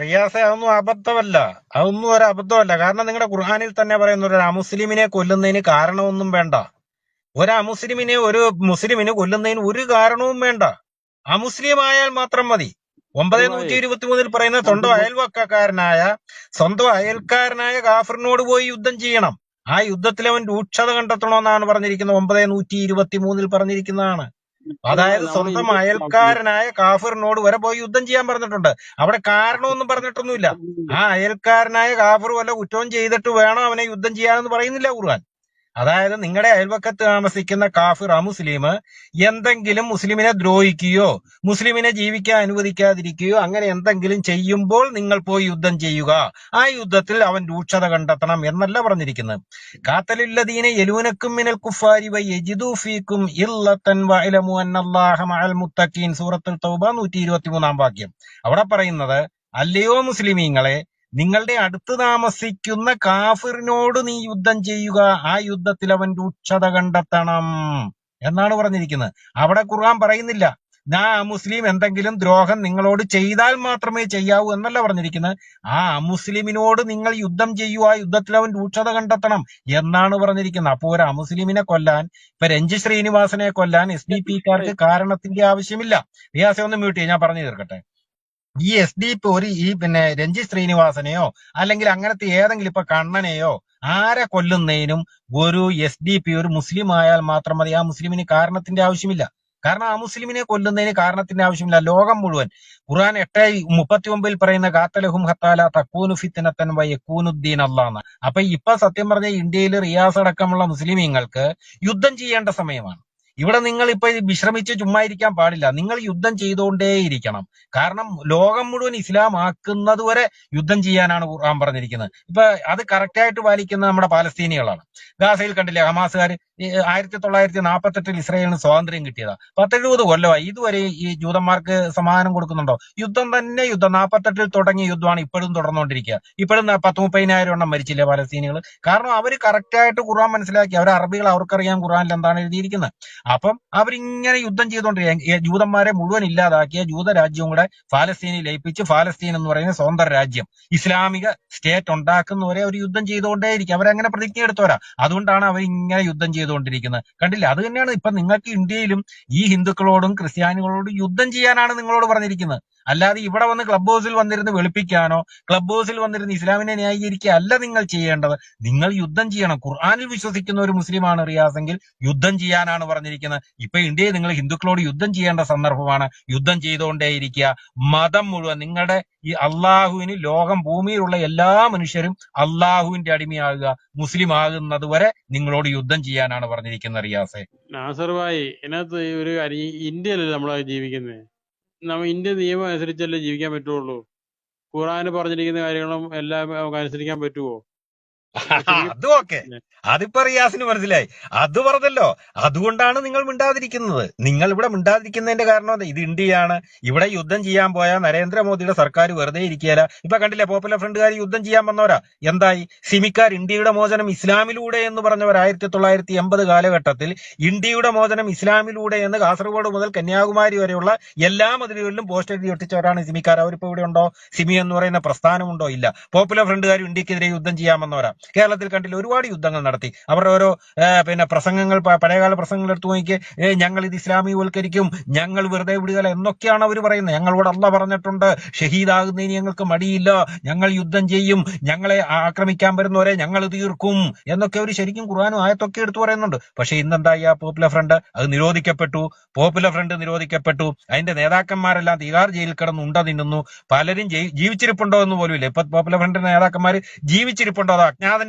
റിയാസെ, അതൊന്നും അബദ്ധമല്ല. അതൊന്നും ഒരു അബദ്ധമല്ല. കാരണം നിങ്ങളുടെ ഖുർആനിൽ തന്നെ പറയുന്ന ഒരു അമുസ്ലിമിനെ കൊല്ലുന്നതിന് കാരണമൊന്നും വേണ്ട. ഒരു അമുസ്ലിമിനെ ഒരു മുസ്ലിമിന് കൊല്ലുന്നതിന് ഒരു കാരണവും വേണ്ട. അമുസ്ലിം ആയാൽ മാത്രം മതി. നാസർബായേ 9:123 പറയുന്ന നാസർബ സ്വന്തം അയൽക്കാരനായ കാഫിറിനോട് പോയി യുദ്ധം ചെയ്യണം. ആ യുദ്ധത്തിൽ അവൻ രൂക്ഷത കണ്ടെത്തണമെന്നാണ് പറഞ്ഞിരിക്കുന്നത്. 9:123 പറഞ്ഞിരിക്കുന്നതാണ്. നാസർബായ് അതായത് നമ്മുടെ സ്വന്തം ഇന്ത്യ അയൽക്കാരനായ കാഫിറിനോട് വരെ പോയി യുദ്ധം ചെയ്യാൻ പറഞ്ഞിട്ടുണ്ട്. അവിടെ കാരണമൊന്നും പറഞ്ഞിട്ടൊന്നുമില്ല. ആ അയൽക്കാരനായ കാഫിർ വല്ല കുറ്റവും ചെയ്തിട്ട് വേണം അവനെ യുദ്ധം ചെയ്യാനെന്ന് പറയുന്നില്ല ഖുർആൻ. അതായത് നിങ്ങളുടെ അയൽവക്കത്ത് താമസിക്കുന്ന കാഫിർ അമുസ്ലിം എന്തെങ്കിലും മുസ്ലിമിനെ ദ്രോഹിക്കുകയോ മുസ്ലിമിനെ ജീവിക്കാൻ അനുവദിക്കാതിരിക്കുകയോ അങ്ങനെ എന്തെങ്കിലും ചെയ്യുമ്പോൾ നിങ്ങൾ പോയി യുദ്ധം ചെയ്യുക. ആ യുദ്ധത്തിൽ അവൻ രൂക്ഷത കണ്ടെത്തണം എന്നല്ല പറഞ്ഞിരിക്കുന്നത്. കാത്തലുല്ലദീന യലൂനക്കും മിനൽ കുഫാരി വയജിദു ഫീക്കും ഇല്ലത്തൻ വഅലമു അന്നല്ലാഹ മഅൽ മുത്തഖീൻ. സൂറത്തുൽ തൗബ 123 വാക്യം. അവിടെ പറയുന്നത്, അല്ലയോ മുസ്ലിമീങ്ങളെ, നിങ്ങളുടെ അടുത്ത് താമസിക്കുന്ന കാഫിറിനോട് നീ യുദ്ധം ചെയ്യുക. ആ യുദ്ധത്തിൽ അവൻ രൂക്ഷത കണ്ടെത്തണം എന്നാണ് പറഞ്ഞിരിക്കുന്നത്. അവിടെ ഖുർആൻ പറയുന്നില്ല ആ മുസ്ലിം എന്തെങ്കിലും ദ്രോഹം നിങ്ങളോട് ചെയ്താൽ മാത്രമേ ചെയ്യാവൂ എന്നല്ല പറഞ്ഞിരിക്കുന്നത്. ആ അമുസ്ലിമിനോട് നിങ്ങൾ യുദ്ധം ചെയ്യൂ, ആ യുദ്ധത്തിൽ അവൻ രൂക്ഷത കണ്ടെത്തണം എന്നാണ് പറഞ്ഞിരിക്കുന്നത്. അപ്പോ ഒരു അമുസ്ലിമിനെ കൊല്ലാൻ, ഇപ്പൊ രഞ്ജി ശ്രീനിവാസനെ കൊല്ലാൻ SDP-ക്കാർക്ക് കാരണത്തിന്റെ ആവശ്യമില്ല. റിയാസെ ഒന്ന് മ്യൂട്ട് ചെയ്യ്, ഞാൻ പറഞ്ഞു തീർക്കട്ടെ. ഈ SDP രഞ്ജി ശ്രീനിവാസനെയോ അല്ലെങ്കിൽ അങ്ങനത്തെ ഏതെങ്കിലും ഇപ്പൊ കണ്ണനെയോ ആരെ കൊല്ലുന്നതിനും ഒരു SDP ഒരു മുസ്ലിം ആയാൽ മാത്രം മതി. ആ മുസ്ലിമിന് കാരണത്തിന്റെ ആവശ്യമില്ല. കാരണം ആ മുസ്ലിമിനെ കൊല്ലുന്നതിന് കാരണത്തിന്റെ ആവശ്യമില്ല. ലോകം മുഴുവൻ ഖുർആൻ 8:39 പറയുന്ന കാത്തലഹും ഹത്താല തക്കൂനു ഫിത്നത്തൻ വയക്കൂനുദ്ദീൻ അല്ലാന്ന്. അപ്പൊ ഇപ്പൊ സത്യം പറഞ്ഞ ഇന്ത്യയിൽ റിയാസ് അടക്കമുള്ള മുസ്ലിമീങ്ങൾക്ക് യുദ്ധം ചെയ്യേണ്ട സമയമാണ്. ഇവിടെ നിങ്ങൾ ഇപ്പൊ വിശ്രമിച്ച് ചുമ്മാ ഇരിക്കാൻ പാടില്ല. നിങ്ങൾ യുദ്ധം ചെയ്തുകൊണ്ടേയിരിക്കണം. കാരണം ലോകം മുഴുവൻ ഇസ്ലാം ആക്കുന്നത് വരെ യുദ്ധം ചെയ്യാനാണ് ഖുർആൻ പറഞ്ഞിരിക്കുന്നത്. ഇപ്പൊ അത് കറക്റ്റായിട്ട് പാലിക്കുന്ന നമ്മുടെ പാലസ്തീനികളാണ്. ഗാസയിൽ കണ്ടില്ലേ ഹമാസുകാർ 1948 ഇസ്രായേലിന് സ്വാതന്ത്ര്യം കിട്ടിയതാ. 10-70 കൊല്ലമായി. ഇതുവരെ ഈ ജൂതന്മാർക്ക് സമാധാനം കൊടുക്കുന്നുണ്ടോ? യുദ്ധം തന്നെ യുദ്ധം. 48 തുടങ്ങിയ യുദ്ധമാണ് ഇപ്പോഴും തുടർന്നുകൊണ്ടിരിക്കുക. ഇപ്പോഴും 10-30,000 എണ്ണം മരിച്ചില്ലേ പാലസ്തീനികൾ? കാരണം അവര് കറക്റ്റായിട്ട് ഖുർആൻ മനസ്സിലാക്കി. അവർ അറബികൾ, അവർക്കറിയാം ഖുർആനിൽ എന്താണ് എഴുതിയിരിക്കുന്നത്. അപ്പം അവരിങ്ങനെ യുദ്ധം ചെയ്തുകൊണ്ടിരിക്കുക. ജൂതന്മാരെ മുഴുവൻ ഇല്ലാതാക്കിയ ജൂതരാജ്യവും കൂടെ ഫലസ്തീനിൽ ലയിപ്പിച്ച് ഫലസ്തീൻ എന്ന് പറയുന്ന സ്വന്തം രാജ്യം, ഇസ്ലാമിക സ്റ്റേറ്റ് ഉണ്ടാക്കുന്നവരെ അവർ യുദ്ധം ചെയ്തുകൊണ്ടേയിരിക്കും. അവരങ്ങനെ പ്രതിജ്ഞ എടുത്തവരാ. അതുകൊണ്ടാണ് അവർ ഇങ്ങനെ യുദ്ധം ചെയ്തുകൊണ്ടിരിക്കുന്നത്. കണ്ടില്ല? അത് തന്നെയാണ് ഇപ്പൊ നിങ്ങൾക്ക് ഇന്ത്യയിലും ഈ ഹിന്ദുക്കളോടും ക്രിസ്ത്യാനികളോടും യുദ്ധം ചെയ്യാനാണ് നിങ്ങളോട് പറഞ്ഞിരിക്കുന്നത്. അല്ലാതെ ഇവിടെ വന്ന് ക്ലബ് ഹൗസിൽ വന്നിരുന്ന് വെളുപ്പിക്കാനോ ക്ലബ് ഹൗസിൽ വന്നിരുന്ന് ഇസ്ലാമിനെ ന്യായീകരിക്കുക അല്ല നിങ്ങൾ ചെയ്യേണ്ടത്. നിങ്ങൾ യുദ്ധം ചെയ്യണം. ഖുർആനിൽ വിശ്വസിക്കുന്ന ഒരു മുസ്ലിമാണ് റിയാസെങ്കിൽ യുദ്ധം ചെയ്യാനാണ് പറഞ്ഞിരിക്കുന്നത്. ഇപ്പൊ ഇന്ത്യയിൽ നിങ്ങൾ ഹിന്ദുക്കളോട് യുദ്ധം ചെയ്യേണ്ട സന്ദർഭമാണ്. യുദ്ധം ചെയ്തുകൊണ്ടേയിരിക്കുക. മതം മുഴുവൻ നിങ്ങളുടെ ഈ അള്ളാഹുവിന്, ലോകം ഭൂമിയിലുള്ള എല്ലാ മനുഷ്യരും അള്ളാഹുവിന്റെ അടിമയാകുക, മുസ്ലിം ആകുന്നത് വരെ നിങ്ങളോട് യുദ്ധം ചെയ്യാനാണ് പറഞ്ഞിരിക്കുന്നത് റിയാസെ. നാസർബായ് ഇതിനകത്ത് ഒരു കാര്യം, ഇന്ത്യയിലല്ലേ നമ്മളെ ജീവിക്കുന്നത്. നമ്മ ഇന്ത്യ നിയമം അനുസരിച്ചല്ലേ ജീവിക്കാൻ പറ്റുള്ളൂ. ഖുറാന് പറഞ്ഞിരിക്കുന്ന കാര്യങ്ങളും എല്ലാം നമുക്ക് അനുസരിക്കാൻ പറ്റുമോ? ശരിക്കും അത് ഓക്കെ, അതിപ്പോ റിയാസിന് മനസ്സിലായി. അത് പറഞ്ഞല്ലോ, അതുകൊണ്ടാണ് നിങ്ങൾ മിണ്ടാതിരിക്കുന്നത്. നിങ്ങൾ ഇവിടെ മിണ്ടാതിരിക്കുന്നതിന്റെ കാരണം എന്താ? ഇത് ഇന്ത്യയാണ്. ഇവിടെ യുദ്ധം ചെയ്യാൻ പോയ നരേന്ദ്രമോദിയുടെ സർക്കാർ വെറുതെ ഇരിക്കുകയില്ല. ഇപ്പൊ കണ്ടില്ലേ, പോപ്പുലർ ഫ്രണ്ടുകാർ യുദ്ധം ചെയ്യാൻ വന്നവരാ. എന്തായി? സിമിക്കാർ ഇന്ത്യയുടെ മോചനം ഇസ്ലാമിലൂടെ എന്ന് പറഞ്ഞവർ 1980 കാലഘട്ടത്തിൽ ഇന്ത്യയുടെ മോചനം ഇസ്ലാമിലൂടെ എന്ന് കാസർഗോഡ് മുതൽ കന്യാകുമാരി വരെയുള്ള എല്ലാ മതിലുകളിലും പോസ്റ്റർ എഴുതി ഒട്ടിച്ചവരാണ് സിമിക്കാർ. അവരിപ്പോ ഇവിടെ ഉണ്ടോ? സിമി എന്ന് പറയുന്ന പ്രസ്ഥാനമുണ്ടോ? ഇല്ല. പോപ്പുലർ ഫ്രണ്ടുകാർ ഇന്ത്യക്കെതിരെ യുദ്ധം ചെയ്യാൻ വന്നവരാ. കേരളത്തിൽ കണ്ടില്ല, ഒരുപാട് യുദ്ധങ്ങൾ നടത്തി. അവരുടെ ഓരോ പ്രസംഗങ്ങൾ, പഴയകാല പ്രസംഗങ്ങൾ എടുത്തു നോക്കി, ഞങ്ങൾ ഇത് ഇസ്ലാമികവൽക്കരിക്കും, ഞങ്ങൾ വെറുതെ വിടുകയില്ല എന്നൊക്കെയാണ് അവർ പറയുന്നത്. ഞങ്ങളോട് അള്ളാഹ് പറഞ്ഞിട്ടുണ്ട്, ഷഹീദാകുന്നതിന് ഞങ്ങൾക്ക് മടിയില്ല, ഞങ്ങൾ യുദ്ധം ചെയ്യും, ഞങ്ങളെ ആക്രമിക്കാൻ വരുന്നവരെ ഞങ്ങൾ തീർക്കും എന്നൊക്കെ അവർ ശരിക്കും ഖുർആനും ആയത്തൊക്കെ എടുത്തു പറയുന്നുണ്ട്. പക്ഷെ ഇന്നെന്തായി? ആ പോപ്പുലർ ഫ്രണ്ട് അത് നിരോധിക്കപ്പെട്ടു. Popular front നിരോധിക്കപ്പെട്ടു. അതിന്റെ നേതാക്കന്മാരെല്ലാം തിഹാർ ജയിലിൽ കിടന്ന് ഉണ്ട തിന്നുന്നു. പലരും ജീവിച്ചിരിപ്പുണ്ടോ എന്ന് പോലും ഇല്ല. ഇപ്പൊ പോപ്പുലർ ഫ്രണ്ടിന്റെ നേതാക്കന്മാർ ജീവിച്ചിരിപ്പുണ്ടോ, അതോ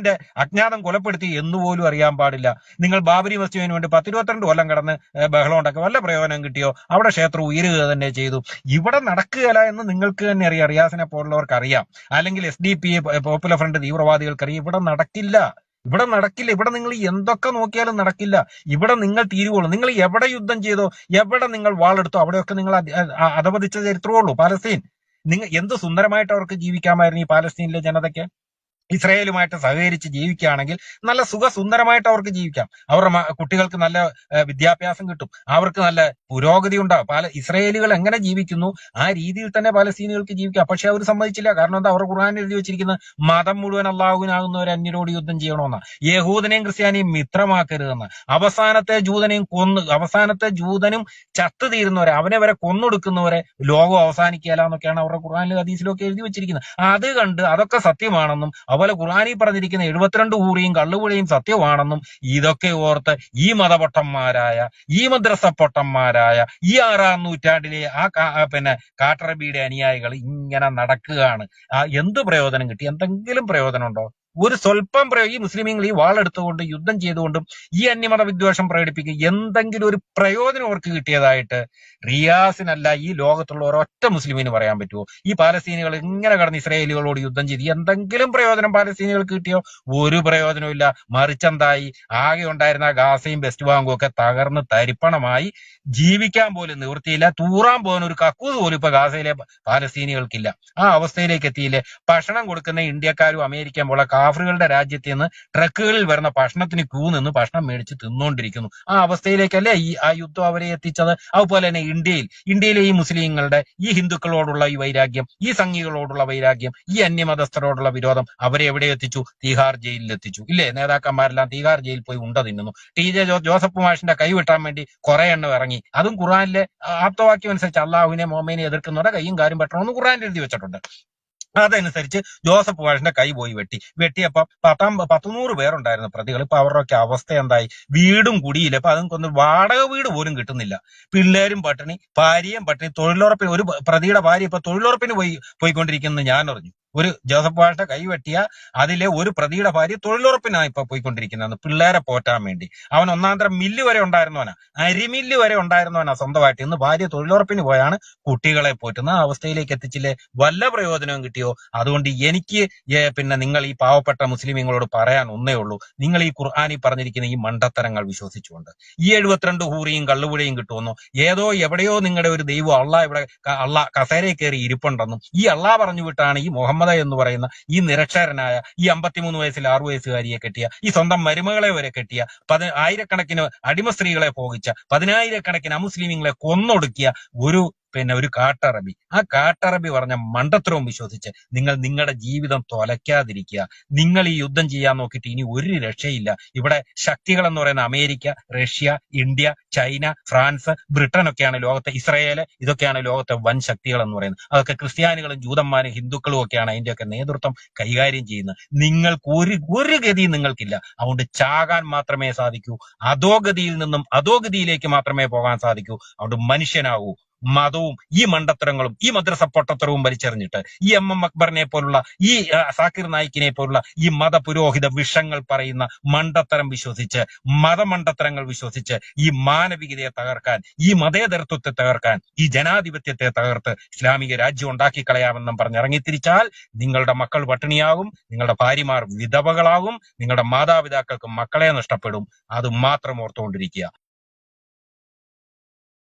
അജ്ഞാതം കൊലപ്പെടുത്തി എന്നുപോലും അറിയാൻ പാടില്ല. നിങ്ങൾ ബാബരി മസ്ജിദിന് വേണ്ടി 10-22 കൊല്ലം കിടന്ന് ബഹളം ഉണ്ടാക്കി വല്ല പ്രയോജനം കിട്ടിയോ? അവിടെ ക്ഷേത്രം ഉയരുക തന്നെ ചെയ്തു. ഇവിടെ നടക്കുകയില്ല എന്ന് നിങ്ങൾക്ക് തന്നെ അറിയാം, റിയാസിനെ പോലുള്ളവർക്ക് അറിയാം, അല്ലെങ്കിൽ SDP പോപ്പുലർ ഫ്രണ്ട് തീവ്രവാദികൾക്കറിയാം. ഇവിടെ നടക്കില്ല. ഇവിടെ നിങ്ങൾ എന്തൊക്കെ നോക്കിയാലും നടക്കില്ല. ഇവിടെ നിങ്ങൾ തീരുവുള്ളൂ. നിങ്ങൾ എവിടെ യുദ്ധം ചെയ്തോ, എവിടെ നിങ്ങൾ വാളെടുത്തോ, അവിടെയൊക്കെ നിങ്ങൾ അധപതിച്ച ചരിത്രമുള്ളൂ. പാലസ്തീൻ, നിങ്ങൾ എന്ത് സുന്ദരമായിട്ട് അവർക്ക് ജീവിക്കാമായിരുന്നു ഈ പാലസ്തീനിലെ ജനതയ്ക്ക്. ഇസ്രയേലുമായിട്ട് സഹകരിച്ച് ജീവിക്കുകയാണെങ്കിൽ നല്ല സുഖസുന്ദരമായിട്ട് അവർക്ക് ജീവിക്കാം. അവരുടെ കുട്ടികൾക്ക് നല്ല വിദ്യാഭ്യാസം കിട്ടും, അവർക്ക് നല്ല പുരോഗതി ഉണ്ടാകും. ഇസ്രയേലുകൾ എങ്ങനെ ജീവിക്കുന്നു ആ രീതിയിൽ തന്നെ പലസ്തീനികൾക്ക് ജീവിക്കാം. പക്ഷെ അവർ സമ്മതിച്ചില്ല. കാരണം എന്താ? അവർ ഖുർആനിൽ എഴുതി വെച്ചിരിക്കുന്ന മതം മുഴുവൻ അള്ളാഹുവിനാകുന്നവർ അന്യരോട് യുദ്ധം ചെയ്യണമെന്ന, യഹൂദനെയും ക്രിസ്ത്യാനിയും മിത്രമാക്കരുതെന്ന്, അവസാനത്തെ ജൂതനും ചത്തു തീരുന്നവരെ, അവനെ വരെ കൊന്നൊടുക്കുന്നവരെ ലോകം അവസാനിക്കുകയില്ല എന്നൊക്കെയാണ് അവരുടെ ഖുർആനിലും ഹദീസിലും ഒക്കെ എഴുതി വെച്ചിരിക്കുന്നത്. അത് കണ്ട് അതൊക്കെ സത്യമാണെന്നും അതുപോലെ ഖുർആനിൽ പറഞ്ഞിരിക്കുന്ന 72 ഊറിയും കള്ളുപുഴയും സത്യമാണെന്നും ഇതൊക്കെ ഓർത്ത് ഈ മതപൊട്ടന്മാരായ, ഈ മദ്രസ പൊട്ടന്മാരായ, ഈ 6-ാം നൂറ്റാണ്ടിലെ കാട്ടറബിയുടെ അനുയായികൾ ഇങ്ങനെ നടക്കുകയാണ്. എന്ത് പ്രയോജനം കിട്ടി? എന്തെങ്കിലും പ്രയോജനം ഉണ്ടോ? ഒരു സ്വല്പം ഈ മുസ്ലിമീങ്ങൾ ഈ വാളെടുത്തുകൊണ്ട് യുദ്ധം ചെയ്തുകൊണ്ടും ഈ അന്യമത വിദ്വേഷം പ്രകടിപ്പിക്കുക എന്തെങ്കിലും ഒരു പ്രയോജനം അവർക്ക് കിട്ടിയതായിട്ട് റിയാസിനല്ല ഈ ലോകത്തുള്ള ഒരൊറ്റ മുസ്ലിമിന് പറയാൻ പറ്റുമോ? ഈ പാലസ്തീനികൾ ഇങ്ങനെ കടന്ന് ഇസ്രായേലികളോട് യുദ്ധം ചെയ്ത് എന്തെങ്കിലും പ്രയോജനം പാലസ്തീനികൾക്ക് കിട്ടിയോ? ഒരു പ്രയോജനവും ഇല്ല. മറിച്ചെന്തായി? ആകെ ഉണ്ടായിരുന്ന ഗാസയും വെസ്റ്റ് ബാങ്കും ഒക്കെ തകർന്ന് തരിപ്പണമായി. ജീവിക്കാൻ പോലും നിവൃത്തിയില്ല. തൂറാൻ പോകുന്ന ഒരു കക്കൂസ് പോലും ഇപ്പൊ ഗാസയിലെ പാലസ്തീനികൾക്കില്ല. ആ അവസ്ഥയിലേക്ക് എത്തിയില്ലേ? ഭക്ഷണം കൊടുക്കുന്ന ഇന്ത്യക്കാരും അമേരിക്കൻ പോലെ കാഫറുകളുടെ രാജ്യത്ത് നിന്ന് ട്രക്കുകളിൽ വരുന്ന ഭക്ഷണത്തിന് ക്യൂ നിന്ന് ഭക്ഷണം മേടിച്ച് തിന്നുകൊണ്ടിരിക്കുന്നു. ആ അവസ്ഥയിലേക്കല്ലേ ആ യുദ്ധം അവരെ എത്തിച്ചത്. അതുപോലെ തന്നെ ഇന്ത്യയിലെ ഈ മുസ്ലിങ്ങളുടെ, ഈ ഹിന്ദുക്കളോടുള്ള ഈ വൈരാഗ്യം, ഈ സംഘികളോടുള്ള വൈരാഗ്യം, ഈ അന്യമതസ്ഥരോടുള്ള വിരോധം അവരെ എവിടെ എത്തിച്ചു? തീഹാർ ജയിലിൽ എത്തിച്ചു. ഇല്ലേ? നേതാക്കന്മാരെല്ലാം തീഹാർ ജയിലിൽ പോയി ഉണ്ട തിന്നുന്നു. TJ ജോസഫ് മാഷിന്റെ കൈ വെട്ടാൻ വേണ്ടി കുറെ എണ്ണം ഇറങ്ങി. അതും ഖുർആനിലെ ആപ്തവാക്യം അനുസരിച്ച് അള്ളാഹുവിനെ മോമേനെ എതിർക്കുന്നവരുടെ കൈയും കാര്യം വെട്ടണമെന്ന് ഖുർആനിൽ എഴുതി വെച്ചിട്ടുണ്ട്. അതനുസരിച്ച് ജോസഫ് മാഷിന്റെ കൈ പോയി വെട്ടിയപ്പോ 100 പേരുണ്ടായിരുന്നു പ്രതികൾ. ഇപ്പൊ അവരുടെയൊക്കെ അവസ്ഥ എന്തായി? വീടും കുടിയില്ല. ഇപ്പൊ അതൊന്നും വാടക വീട് പോലും കിട്ടുന്നില്ല. പിള്ളേരും പട്ടിണി, ഭാര്യയും പട്ടിണി, തൊഴിലുറപ്പിന് ഒരു പ്രതിയുടെ ഭാര്യ ഇപ്പൊ തൊഴിലുറപ്പിന് പോയിക്കൊണ്ടിരിക്കുന്നത് ഞാൻ അറിഞ്ഞു. ഒരു ജോസഫ് മാഷിന്റെ കൈ വെട്ടിയ അതിലെ ഒരു പ്രതിയുടെ ഭാര്യ തൊഴിലുറപ്പിനാണ് ഇപ്പൊ പോയിക്കൊണ്ടിരിക്കുന്നത്, പിള്ളേരെ പോറ്റാൻ വേണ്ടി. അവൻ ഒന്നാന്തരം മില്ല് വരെ ഉണ്ടായിരുന്നവനാ, അരിമില്ല് വരെ ഉണ്ടായിരുന്നവനാ സ്വന്തമായിട്ട്. ഇന്ന് ഭാര്യ തൊഴിലുറപ്പിന് പോയാണ് കുട്ടികളെ പോറ്റുന്ന അവസ്ഥയിലേക്ക് എത്തിച്ചില്ലേ? വല്ല പ്രയോജനവും കിട്ടിയോ? അതുകൊണ്ട് എനിക്ക് നിങ്ങൾ ഈ പാവപ്പെട്ട മുസ്ലിമീങ്ങളോട് പറയാൻ ഒന്നേ ഉള്ളൂ. നിങ്ങൾ ഈ ഖുർആനിൽ പറഞ്ഞിരിക്കുന്ന ഈ മണ്ടത്തരങ്ങൾ വിശ്വസിച്ചുകൊണ്ട് ഈ 72 ഹൂറിയും കള്ളുപുഴയും കിട്ടുമെന്നോ, എവിടെയോ നിങ്ങളുടെ ഒരു ദൈവം അള്ളാ കസേരയിൽ കയറി ഇരിപ്പുണ്ടെന്നും ഈ അള്ളാ പറഞ്ഞു വിട്ടാണ് ഈ മുഹമ്മദ് എന്ന് പറയുന്ന ഈ നിരക്ഷരനായ ഈ 53 വയസ്സിൽ 6 വയസ്സുകാരിയെ കെട്ടിയ, ഈ സ്വന്തം മരുമകളെ വരെ കെട്ടിയ, ആയിരക്കണക്കിന് അടിമ സ്ത്രീകളെ പോകിച്ച, 10,000-കണക്കിന് അമുസ്ലിമീങ്ങളെ കൊന്നൊടുക്കിയ ഒരു കാട്ടറബി, ആ കാട്ടറബി പറഞ്ഞ മണ്ടത്തരവും വിശ്വസിച്ച് നിങ്ങൾ നിങ്ങളുടെ ജീവിതം തൊലയ്ക്കാതിരിക്കുക. നിങ്ങൾ ഈ യുദ്ധം ചെയ്യാൻ നോക്കിയിട്ട് ഇനി ഒരു രക്ഷയില്ല. ഇവിടെ ശക്തികൾ എന്ന് പറയുന്ന America, Russia, India, China, France, Britain ഒക്കെയാണ് ലോകത്തെ, ഇസ്രായേൽ, ഇതൊക്കെയാണ് ലോകത്തെ വൻ ശക്തികൾ എന്ന് പറയുന്നത്. അതൊക്കെ ക്രിസ്ത്യാനികളും ജൂതന്മാരും ഹിന്ദുക്കളും ഒക്കെയാണ് അതിന്റെയൊക്കെ നേതൃത്വം കൈകാര്യം ചെയ്യുന്നത്. നിങ്ങൾക്ക് ഒരു ഗതിയും നിങ്ങൾക്കില്ല. അതുകൊണ്ട് ചാകാൻ മാത്രമേ സാധിക്കൂ. അധോഗതിയിൽ നിന്നും അധോഗതിയിലേക്ക് മാത്രമേ പോകാൻ സാധിക്കൂ. അതുകൊണ്ട് മനുഷ്യനാവൂ. മതവും ഈ മണ്ടത്തരങ്ങളും ഈ മദ്രസ പൊട്ടത്തരവും വലിച്ചെറിഞ്ഞിട്ട് ഈ MM അക്ബറിനെ പോലുള്ള, ഈ സാക്കിർ നായിക്കിനെ പോലുള്ള ഈ മതപുരോഹിത വിഷങ്ങൾ പറയുന്ന മണ്ടത്തരം വിശ്വസിച്ച്, മതമണ്ടത്തരങ്ങൾ വിശ്വസിച്ച് ഈ മാനവികതയെ തകർക്കാൻ, ഈ മതേതരത്വത്തെ തകർക്കാൻ, ഈ ജനാധിപത്യത്തെ തകർത്ത് ഇസ്ലാമിക രാജ്യം ഉണ്ടാക്കി കളയാമെന്നും പറഞ്ഞിറങ്ങിത്തിരിച്ചാൽ നിങ്ങളുടെ മക്കൾ പട്ടിണിയാകും, നിങ്ങളുടെ ഭാര്യമാർ വിധവകളാകും, നിങ്ങളുടെ മാതാപിതാക്കൾക്ക് മക്കളെ നഷ്ടപ്പെടും. അത് മാത്രം ഓർത്തുകൊണ്ടിരിക്കുക.